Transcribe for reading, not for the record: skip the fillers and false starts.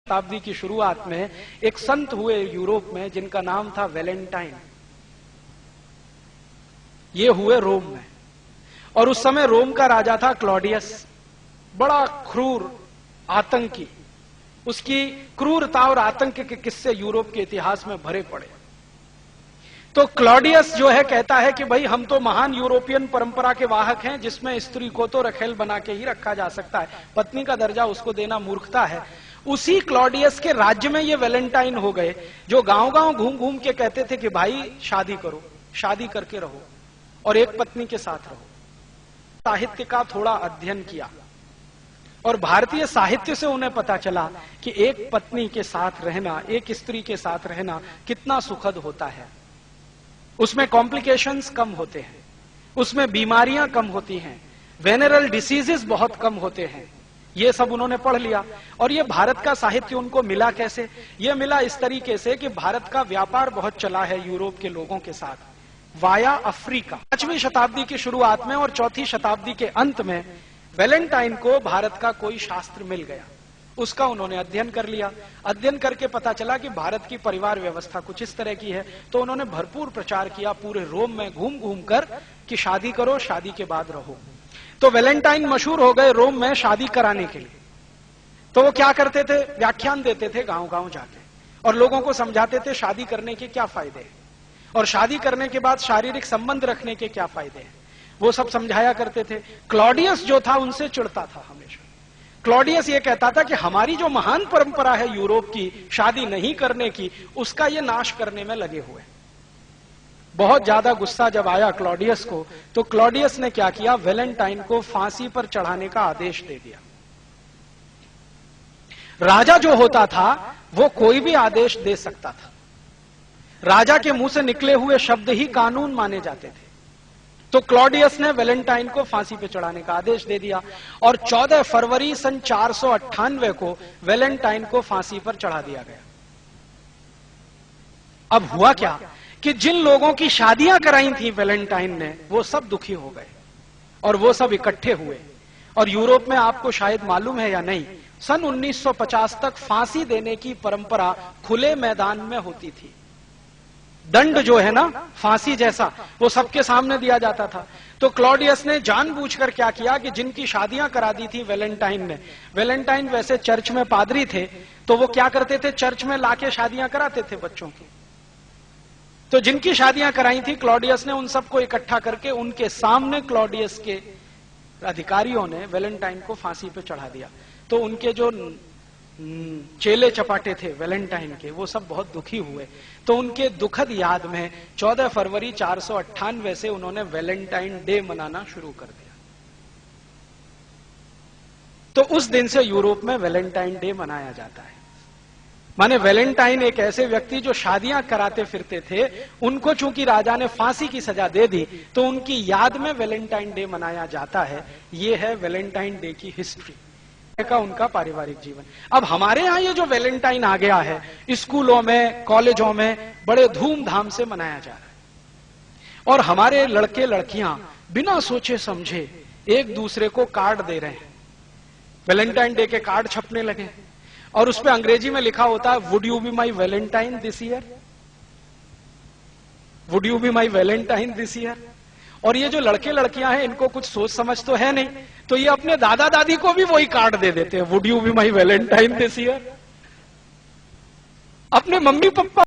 शताब्दी की शुरुआत में एक संत हुए यूरोप में जिनका नाम था वैलेंटाइन। ये हुए रोम में, और उस समय रोम का राजा था क्लॉडियस, बड़ा क्रूर आतंकी। उसकी क्रूरता और आतंक के किस्से यूरोप के इतिहास में भरे पड़े। तो क्लॉडियस जो है कहता है कि भाई हम तो महान यूरोपियन परंपरा के वाहक हैं जिसमें स्त्री को तो रखेल बना के ही रखा जा सकता है, पत्नी का दर्जा उसको देना मूर्खता है। उसी क्लॉडियस के राज्य में ये वैलेंटाइन हो गए जो गांव गांव घूम घूम के कहते थे कि भाई शादी करो, शादी करके रहो और एक पत्नी के साथ रहो। साहित्य का थोड़ा अध्ययन किया और भारतीय साहित्य से उन्हें पता चला कि एक पत्नी के साथ रहना, एक स्त्री के साथ रहना कितना सुखद होता है। उसमें कॉम्प्लिकेशंस कम होते हैं, उसमें बीमारियां कम होती हैं, वेनरल डिसीजेस बहुत कम होते हैं। ये सब उन्होंने पढ़ लिया। और ये भारत का साहित्य उनको मिला कैसे? ये मिला इस तरीके से कि भारत का व्यापार बहुत चला है यूरोप के लोगों के साथ वाया अफ्रीका। 5वीं शताब्दी की शुरुआत में और 4वीं शताब्दी के अंत में वैलेंटाइन को भारत का कोई शास्त्र मिल गया, उसका उन्होंने अध्ययन कर लिया। अध्ययन करके पता चला कि भारत की परिवार व्यवस्था कुछ इस तरह की है, तो उन्होंने भरपूर प्रचार किया पूरे रोम में घूम घूम कर कि शादी करो, शादी के बाद रहो। तो वैलेंटाइन मशहूर हो गए रोम में शादी कराने के लिए। तो वो क्या करते थे? व्याख्यान देते थे गांव गांव जाके और लोगों को समझाते थे शादी करने के क्या फायदे हैं और शादी करने के बाद शारीरिक संबंध रखने के क्या फायदे हैं, वो सब समझाया करते थे। क्लॉडियस जो था उनसे चिढ़ता था हमेशा। क्लॉडियस ये कहता था कि हमारी जो महान परंपरा है यूरोप की शादी नहीं करने की, उसका ये नाश करने में लगे हुए। बहुत ज्यादा गुस्सा जब आया क्लॉडियस को, तो क्लॉडियस ने क्या किया? वैलेंटाइन को फांसी पर चढ़ाने का आदेश दे दिया। राजा जो होता था वो कोई भी आदेश दे सकता था, राजा के मुंह से निकले हुए शब्द ही कानून माने जाते थे। तो क्लॉडियस ने वैलेंटाइन को फांसी पे चढ़ाने का आदेश दे दिया और 14 फरवरी सन 498 को वैलेंटाइन को फांसी पर चढ़ा दिया गया। अब हुआ क्या कि जिन लोगों की शादियां कराई थी वैलेंटाइन ने, वो सब दुखी हो गए और वो सब इकट्ठे हुए। और यूरोप में आपको शायद मालूम है या नहीं, सन 1950 तक फांसी देने की परंपरा खुले मैदान में होती थी। दंड जो है ना, फांसी जैसा, वो सबके सामने दिया जाता था। तो क्लॉडियस ने जानबूझकर क्या किया कि जिनकी शादियां करा दी थी वैलेंटाइन ने, वैलेंटाइन वैसे चर्च में पादरी थे, तो वो क्या करते थे? चर्च में लाके शादियां कराते थे बच्चों की। तो जिनकी शादियां कराई थी क्लॉडियस ने उन सबको इकट्ठा करके उनके सामने क्लॉडियस के अधिकारियों ने वैलेंटाइन को फांसी पे चढ़ा दिया। तो उनके जो चेले चपाटे थे वैलेंटाइन के, वो सब बहुत दुखी हुए। तो उनके दुखद याद में 14 फरवरी 498 से उन्होंने वैलेंटाइन डे मनाना शुरू कर दिया। तो उस दिन से यूरोप में वैलेंटाइन डे मनाया जाता है। माने वैलेंटाइन एक ऐसे व्यक्ति जो शादियां कराते फिरते थे, उनको चूंकि राजा ने फांसी की सजा दे दी, तो उनकी याद में वैलेंटाइन डे मनाया जाता है। ये है वैलेंटाइन डे की हिस्ट्री का उनका पारिवारिक जीवन। अब हमारे यहां ये जो वैलेंटाइन आ गया है, स्कूलों में, कॉलेजों में बड़े धूमधाम से मनाया जा रहा है और हमारे लड़के लड़कियां बिना सोचे समझे एक दूसरे को कार्ड दे रहे हैं। वैलेंटाइन डे के कार्ड छपने लगे और उस पर अंग्रेजी में लिखा होता है, would you be my Valentine this year, would you be my Valentine this year. और ये जो लड़के लड़कियां हैं, इनको कुछ सोच समझ तो है नहीं, तो ये अपने दादा दादी को भी वही कार्ड दे देते हैं, would you be my Valentine this year. अपने मम्मी पापा